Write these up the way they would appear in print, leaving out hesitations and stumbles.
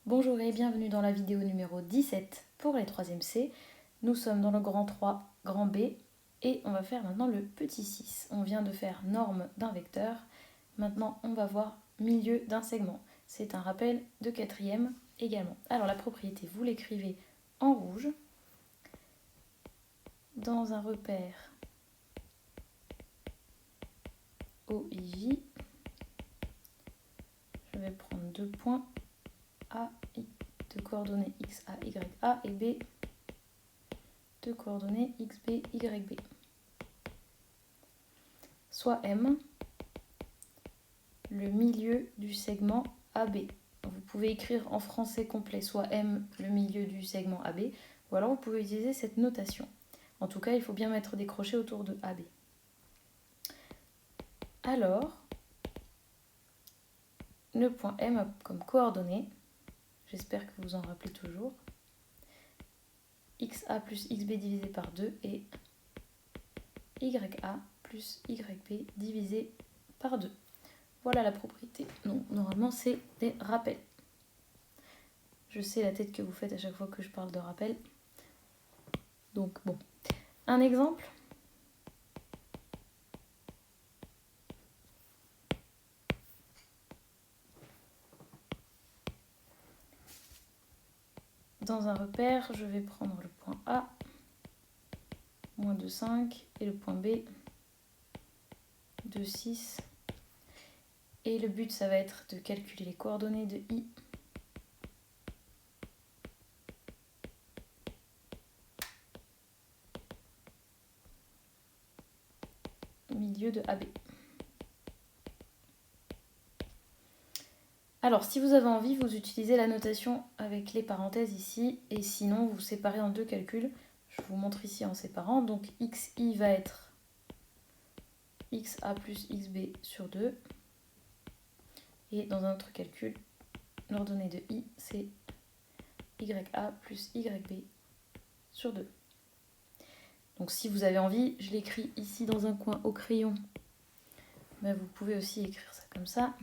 Bonjour et bienvenue dans la vidéo numéro 17 pour les 3e C. Nous sommes dans le grand 3, grand B et on va faire maintenant le petit 6. On vient de faire norme d'un vecteur. Maintenant on va voir milieu d'un segment. C'est un rappel de 4e également. Alors la propriété, vous l'écrivez en rouge. Dans un repère OIJ, je vais prendre deux points A, de coordonnées X, A, Y, A et B de coordonnées X, B, Y, B. Soit M, le milieu du segment AB. Vous pouvez écrire en français complet soit M, le milieu du segment AB, ou alors vous pouvez utiliser cette notation. En tout cas, il faut bien mettre des crochets autour de AB. Alors, le point M a comme coordonnées, j'espère que vous en rappelez toujours, XA plus XB divisé par 2 et YA plus YB divisé par 2. Voilà la propriété. Donc, normalement, c'est des rappels. Je sais la tête que vous faites à chaque fois que je parle de rappel. Donc, bon. Un exemple. Dans un repère, je vais prendre le point A, moins 2, 5, et le point B, 2, 6. Et le but, ça va être de calculer les coordonnées de I. Milieu de AB. Alors, si vous avez envie, vous utilisez la notation avec les parenthèses ici, et sinon, vous séparez en deux calculs. Je vous montre ici en séparant. Donc, XI va être XA plus XB sur 2. Et dans un autre calcul, l'ordonnée de I, c'est YA plus YB sur 2. Donc si vous avez envie, je l'écris ici dans un coin au crayon. Mais vous pouvez aussi écrire ça comme ça.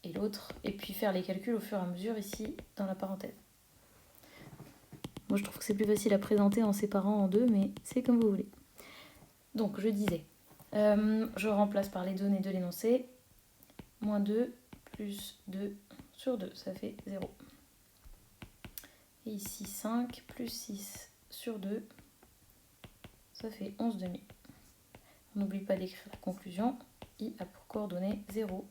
Et l'autre, et puis faire les calculs au fur et à mesure ici dans la parenthèse. Moi je trouve que c'est plus facile à présenter en séparant en deux, mais c'est comme vous voulez. Donc je disais, je remplace par les données de l'énoncé. Moins 2 plus 2 sur 2, ça fait 0. Et ici 5 plus 6 sur 2, ça fait 11 demi. On n'oublie pas d'écrire la conclusion. I a pour coordonnées 0,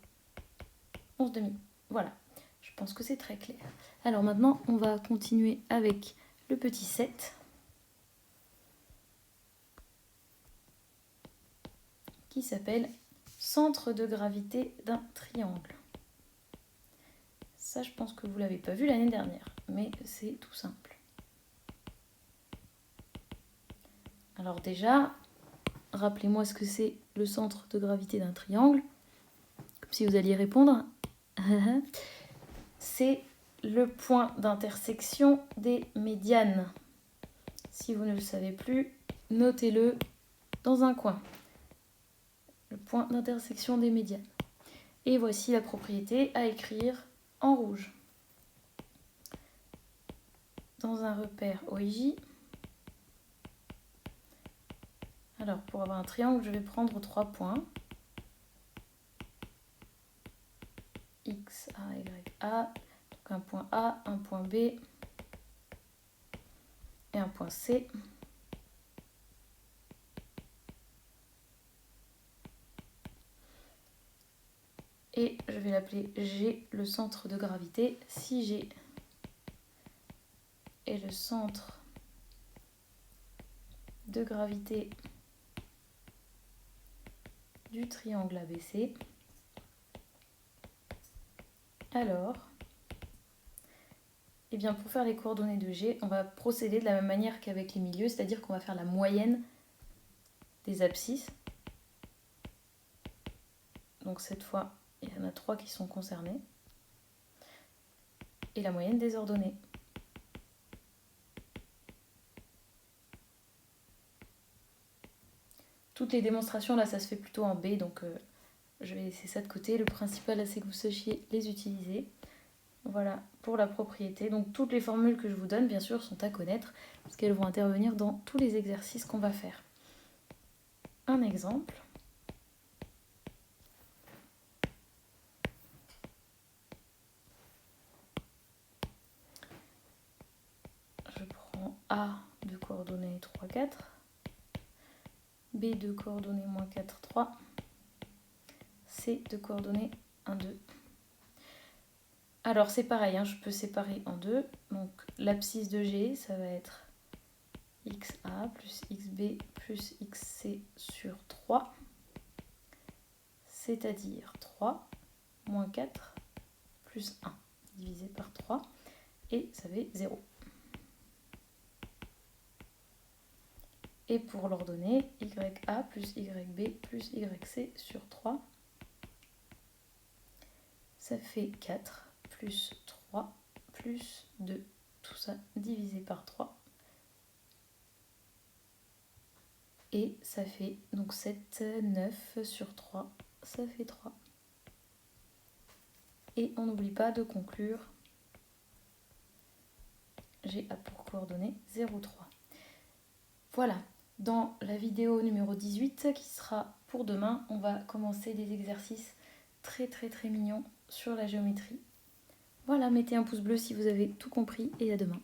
11 demi. Voilà, je pense que c'est très clair. Alors maintenant, on va continuer avec le petit 7. Qui s'appelle centre de gravité d'un triangle. Ça, je pense que vous ne l'avez pas vu l'année dernière, mais c'est tout simple. Alors déjà, rappelez-moi ce que c'est le centre de gravité d'un triangle, comme si vous alliez répondre. C'est le point d'intersection des médianes. Si vous ne le savez plus, notez-le dans un coin. Le point d'intersection des médianes. Et voici la propriété à écrire en rouge. Dans un repère OIJ, alors pour avoir un triangle, je vais prendre 3 points. X, A, Y, A. Donc un point A, un point B et un point C. Et je vais l'appeler G, le centre de gravité. Si G est le centre de gravité du triangle ABC, alors, eh bien pour faire les coordonnées de G, on va procéder de la même manière qu'avec les milieux, c'est-à-dire qu'on va faire la moyenne des abscisses. Donc cette fois, il y en a 3 qui sont concernés. Et la moyenne des ordonnées. Toutes les démonstrations, là, ça se fait plutôt en B, donc je vais laisser ça de côté. Le principal, c'est que vous sachiez les utiliser. Voilà, pour la propriété. Donc toutes les formules que je vous donne, bien sûr, sont à connaître, parce qu'elles vont intervenir dans tous les exercices qu'on va faire. Un exemple. Je prends A de coordonnées 3, 4. B de coordonnées moins 4, 3. C de coordonnées 1, 2. Alors c'est pareil, hein, je peux séparer en deux. Donc l'abscisse de G, ça va être XA plus XB plus XC sur 3. C'est-à-dire 3 moins 4 plus 1 divisé par 3. Et ça fait 0. Et pour l'ordonnée, YA plus YB plus YC sur 3, ça fait 4 plus 3 plus 2. Tout ça divisé par 3. Et ça fait donc 7, 9 sur 3, ça fait 3. Et on n'oublie pas de conclure. J'ai A pour coordonnées 0, 3. Voilà, dans la vidéo numéro 18 qui sera pour demain, on va commencer des exercices très mignons sur la géométrie. Voilà, mettez un pouce bleu si vous avez tout compris et à demain.